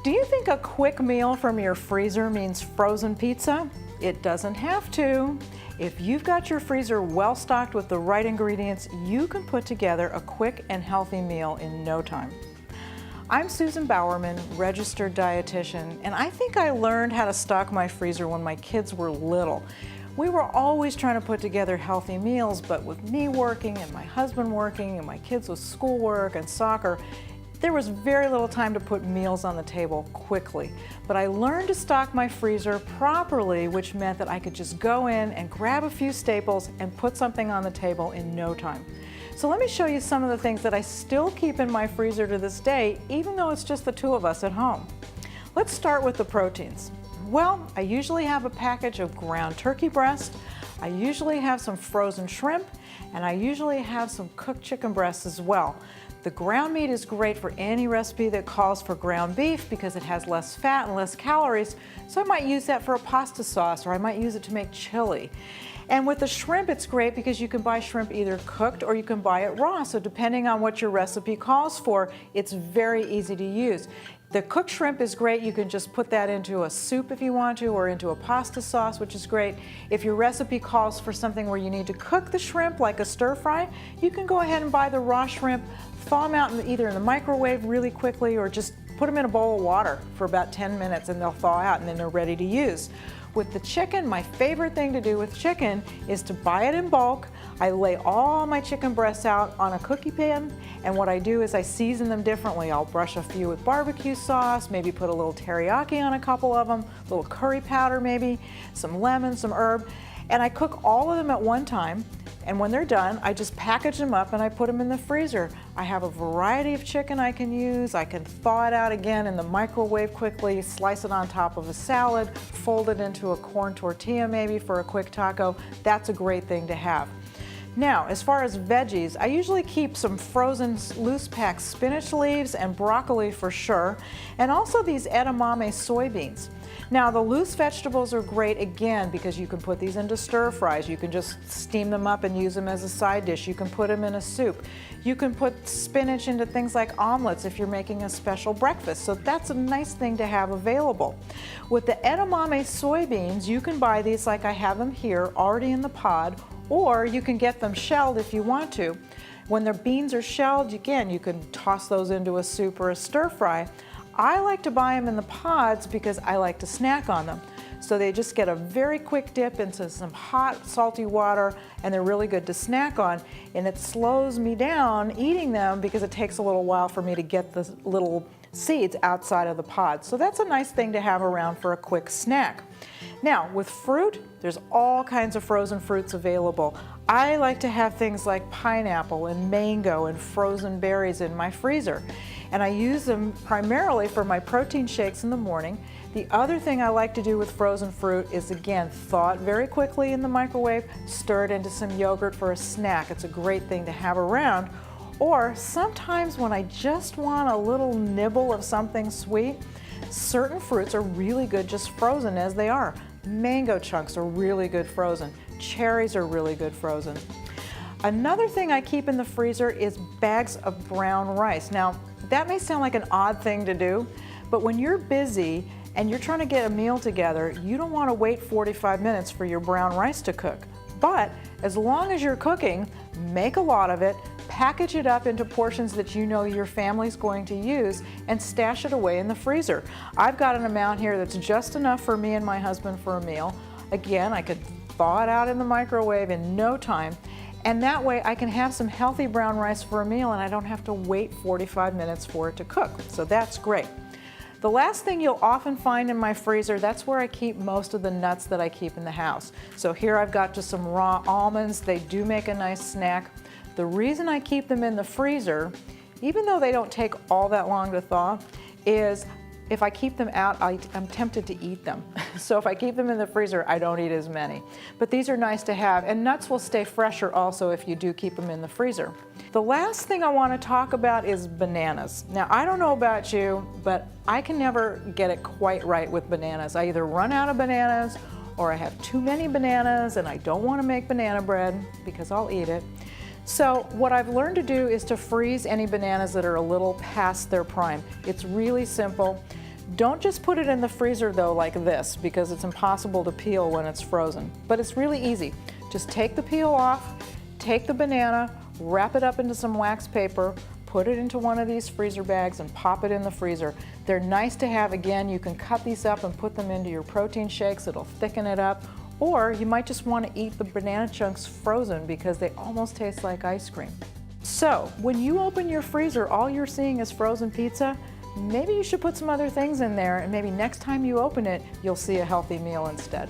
Do you think a quick meal from your freezer means frozen pizza? It doesn't have to. If you've got your freezer well stocked with the right ingredients, you can put together a quick and healthy meal in no time. I'm Susan Bowerman, registered dietitian, and I think I learned how to stock my freezer when my kids were little. We were always trying to put together healthy meals, but with me working and my husband working and my kids with schoolwork and soccer, there was very little time to put meals on the table quickly. But I learned to stock my freezer properly, which meant that I could just go in and grab a few staples and put something on the table in no time. So let me show you some of the things that I still keep in my freezer to this day, even though it's just the two of us at home. Let's start with the proteins. Well, I usually have a package of ground turkey breast, I usually have some frozen shrimp, and I usually have some cooked chicken breasts as well. The ground meat is great for any recipe that calls for ground beef because it has less fat and less calories, so I might use that for a pasta sauce, or I might use it to make chili. And with the shrimp, it's great because you can buy shrimp either cooked or you can buy it raw, so depending on what your recipe calls for, it's very easy to use. The cooked shrimp is great. You can just put that into a soup if you want to, or into a pasta sauce, which is great. If your recipe calls for something where you need to cook the shrimp, like a stir fry, you can go ahead and buy the raw shrimp, thaw them out either in the microwave really quickly, or just put them in a bowl of water for about 10 minutes and they'll thaw out and then they're ready to use. With the chicken, my favorite thing to do with chicken is to buy it in bulk. I lay all my chicken breasts out on a cookie pan, and what I do is I season them differently. I'll brush a few with barbecue sauce, maybe put a little teriyaki on a couple of them, a little curry powder maybe, some lemon, some herb, and I cook all of them at one time. And when they're done, I just package them up and I put them in the freezer. I have a variety of chicken I can use. I can thaw it out again in the microwave quickly, slice it on top of a salad, fold it into a corn tortilla maybe for a quick taco. That's a great thing to have. Now, as far as veggies, I usually keep some frozen loose packed spinach leaves and broccoli for sure, and also these edamame soybeans. Now, the loose vegetables are great again because you can put these into stir fries. You can just steam them up and use them as a side dish. You can put them in a soup. You can put spinach into things like omelets if you're making a special breakfast. So that's a nice thing to have available. With the edamame soybeans, you can buy these like I have them here, already in the pod, or you can get them shelled if you want to. When the beans are shelled, again, you can toss those into a soup or a stir fry. I like to buy them in the pods because I like to snack on them. So they just get a very quick dip into some hot, salty water, and they're really good to snack on. And it slows me down eating them because it takes a little while for me to get the little seeds outside of the pod. So that's a nice thing to have around for a quick snack. Now, with fruit, there's all kinds of frozen fruits available. I like to have things like pineapple and mango and frozen berries in my freezer. And I use them primarily for my protein shakes in the morning. The other thing I like to do with frozen fruit is, again, thaw it very quickly in the microwave, stir it into some yogurt for a snack. It's a great thing to have around. Or sometimes when I just want a little nibble of something sweet, certain fruits are really good just frozen as they are. Mango chunks are really good frozen. Cherries are really good frozen. Another thing I keep in the freezer is bags of brown rice. Now, that may sound like an odd thing to do, but when you're busy and you're trying to get a meal together, you don't want to wait 45 minutes for your brown rice to cook. But as long as you're cooking, make a lot of it, package it up into portions that you know your family's going to use, and stash it away in the freezer. I've got an amount here that's just enough for me and my husband for a meal. Again, I could thaw it out in the microwave in no time, and that way I can have some healthy brown rice for a meal and I don't have to wait 45 minutes for it to cook. So that's great. The last thing you'll often find in my freezer, that's where I keep most of the nuts that I keep in the house. So here I've got just some raw almonds. They do make a nice snack. The reason I keep them in the freezer, even though they don't take all that long to thaw, is if I keep them out, I'm tempted to eat them. So if I keep them in the freezer, I don't eat as many. But these are nice to have, and nuts will stay fresher also if you do keep them in the freezer. The last thing I want to talk about is bananas. Now, I don't know about you, but I can never get it quite right with bananas. I either run out of bananas, or I have too many bananas and I don't want to make banana bread because I'll eat it. So what I've learned to do is to freeze any bananas that are a little past their prime. It's really simple. Don't just put it in the freezer though like this, because it's impossible to peel when it's frozen. But it's really easy. Just take the peel off, take the banana, wrap it up into some wax paper, put it into one of these freezer bags and pop it in the freezer. They're nice to have. Again, you can cut these up and put them into your protein shakes. It'll thicken it up. Or you might just want to eat the banana chunks frozen because they almost taste like ice cream. So when you open your freezer, all you're seeing is frozen pizza. Maybe you should put some other things in there, and maybe next time you open it, you'll see a healthy meal instead.